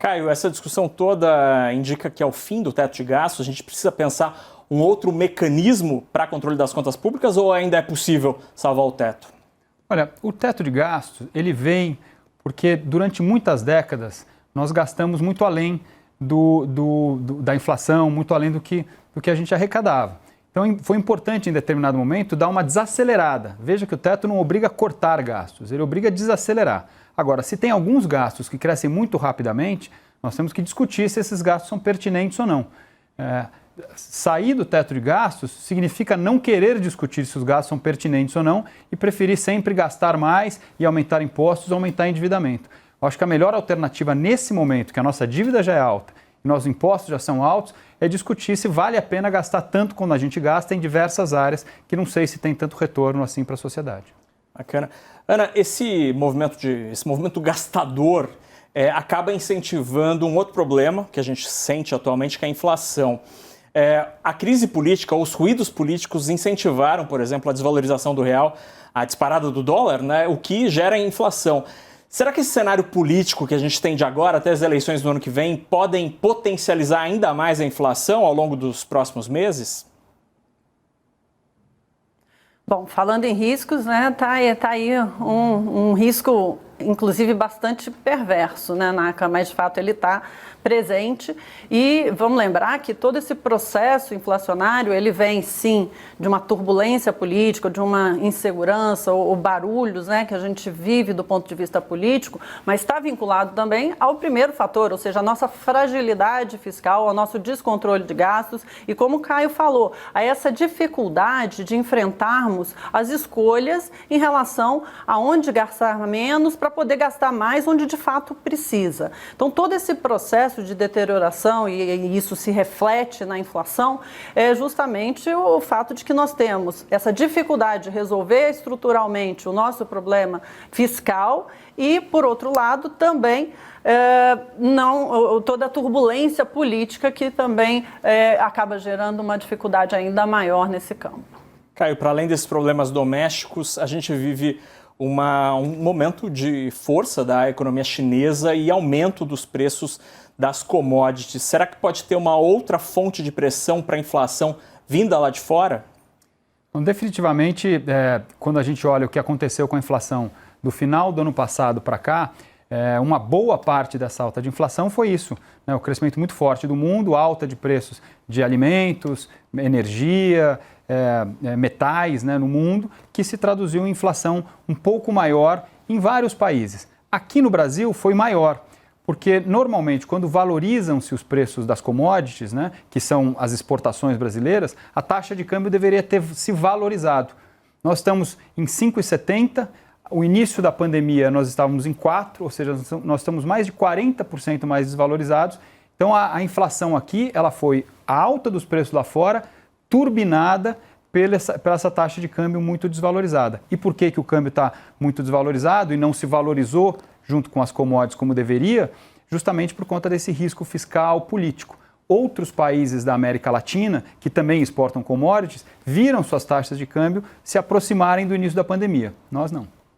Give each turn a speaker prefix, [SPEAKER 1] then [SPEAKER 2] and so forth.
[SPEAKER 1] Caio, essa discussão toda indica que ao fim do teto de gastos a gente precisa pensar um outro mecanismo para controle das contas públicas ou ainda é possível salvar o teto?
[SPEAKER 2] Olha, o teto de gastos, ele vem porque durante muitas décadas nós gastamos muito além da inflação, muito além do que a gente arrecadava. Então foi importante em determinado momento dar uma desacelerada. Veja que o teto não obriga a cortar gastos, ele obriga a desacelerar. Agora, se tem alguns gastos que crescem muito rapidamente, nós temos que discutir se esses gastos são pertinentes ou não. Sair do teto de gastos significa não querer discutir se os gastos são pertinentes ou não e preferir sempre gastar mais e aumentar impostos ou aumentar endividamento. Eu acho que a melhor alternativa nesse momento, que a nossa dívida já é alta e nossos impostos já são altos, é discutir se vale a pena gastar tanto quando a gente gasta em diversas áreas que não sei se tem tanto retorno assim para a sociedade.
[SPEAKER 1] Bacana. Ana, esse movimento gastador acaba incentivando um outro problema que a gente sente atualmente, que é a inflação. A crise política, os ruídos políticos incentivaram, por exemplo, a desvalorização do real, a disparada do dólar, né, o que gera inflação. Será que esse cenário político que a gente tem de agora até as eleições do ano que vem podem potencializar ainda mais a inflação ao longo dos próximos meses?
[SPEAKER 3] Bom, falando em riscos, né, tá aí um risco, inclusive, bastante perverso, né, Naka, mas de fato ele está presente e vamos lembrar que todo esse processo inflacionário, ele vem sim de uma turbulência política, de uma insegurança ou barulhos, né, que a gente vive do ponto de vista político, mas está vinculado também ao primeiro fator, ou seja, a nossa fragilidade fiscal, ao nosso descontrole de gastos e, como o Caio falou, a essa dificuldade de enfrentarmos as escolhas em relação a onde gastar menos para poder gastar mais onde de fato precisa. Então, todo esse processo de deterioração, e isso se reflete na inflação, é justamente o fato de que nós temos essa dificuldade de resolver estruturalmente o nosso problema fiscal e, por outro lado, também toda a turbulência política que também acaba gerando uma dificuldade ainda maior nesse campo.
[SPEAKER 1] Caio, para além desses problemas domésticos, a gente vive um momento de força da economia chinesa e aumento dos preços das commodities. Será que pode ter uma outra fonte de pressão para a inflação vinda lá de fora?
[SPEAKER 2] Então, definitivamente, quando a gente olha o que aconteceu com a inflação do final do ano passado para cá, uma boa parte dessa alta de inflação foi isso, né? O crescimento muito forte do mundo, alta de preços de alimentos, energia, metais, né, no mundo, que se traduziu em inflação um pouco maior em vários países. Aqui no Brasil foi maior, porque normalmente quando valorizam-se os preços das commodities, né, que são as exportações brasileiras, a taxa de câmbio deveria ter se valorizado. Nós estamos em 5,70, o início da pandemia nós estávamos em 4, ou seja, nós estamos mais de 40% mais desvalorizados. Então a inflação aqui, ela foi a alta dos preços lá fora, turbinada pela essa taxa de câmbio muito desvalorizada. E por que o câmbio está muito desvalorizado e não se valorizou junto com as commodities como deveria? Justamente por conta desse risco fiscal político. Outros países da América Latina, que também exportam commodities, viram suas taxas de câmbio se aproximarem do início da pandemia. Nós não.